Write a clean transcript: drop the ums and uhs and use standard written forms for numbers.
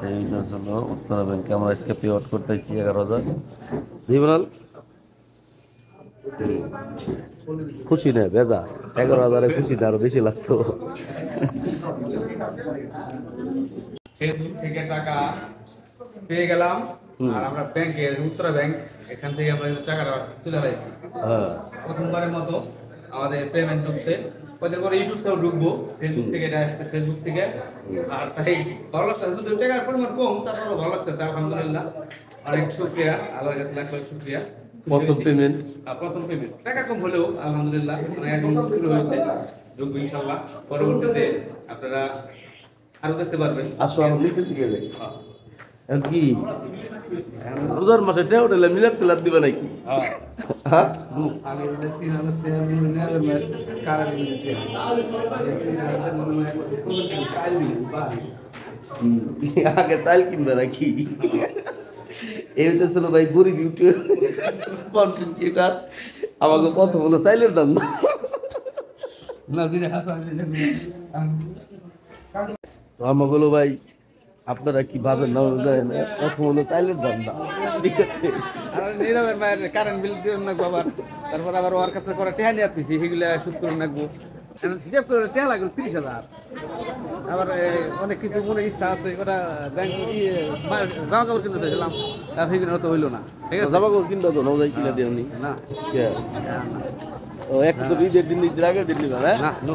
এই জন্য উত্তরা ব্যাংকে আমরা আজকে পে আউট করতেছি 11,000 জীবনাল খুশি না বেদা 11,000 খুশি না আরো বেশি লাগতো ফেসবুক থেকে টাকা পেয়ে গেলাম আর আমরা ব্যাংকে উত্তরা ব্যাংক এখান থেকে আমরা টাকাটা তুলে ফেলাইছি। প্রথমবারের মতো আমাদের পেমেন্ট ঢুকছে, কদিন পরে ইউটিউব থেকেও ঢুকবো, ফেসবুক থেকে এটা আসছে, ফেসবুক থেকে। আর তাই ভালো লাগতেছে, শুধু টাকার পরিমাণ কম তারপরেও ভালো লাগতেছে আলহামদুলিল্লাহ। অনেক শুকরিয়া, আল্লাহর কাছে লাখ লাখ শুকরিয়া। প্রথম পেমেন্ট টাকা কম হলেও আলহামদুলিল্লাহ মানে এখন শুরু হয়েছে, ঢুকবো ইনশাল্লাহ। পরবর্তীতে আপনারা আরো দেখতে পারবেন। আসলে নিচের দিকে যাই কি রোজার মাসে টেও টেলে মিলাদ টিলাদ দিবে নাকি আগে চাল কিনবে নাকি এই ছিল ভাই গরিব ইউটিউব কন্টেন্ট ক্রিয়েটার আমাকে প্রথম হলো চাইলের দাম না তো আমাকে ভাই আপনারা কি ভাবেন না প্রথম হলো চাইলের দাম না ঠিক আছে নীরবের মায়ের কারেন্ট বিল দিয়ে রাখবো, আবার তারপর আবার ওর কাছে করে টেহা নিয়ে আসতেছি, সেগুলো সুদ করে রাখবো। হিসাব করে টেহা লাগলো 30,000। আবার অনেক কিছু মনে ইচ্ছা আছে, ওটা ব্যাংক জামা কাপড় কিনতে চাইছিলাম, তার সেদিন হয়তো হইলো না। ঠিক আছে, জামা কাপড় কিনতে তো নজাই কিনা দিয়ে না ও এক তো ঈদের দিন ঈদের আগের দিন নিবা না না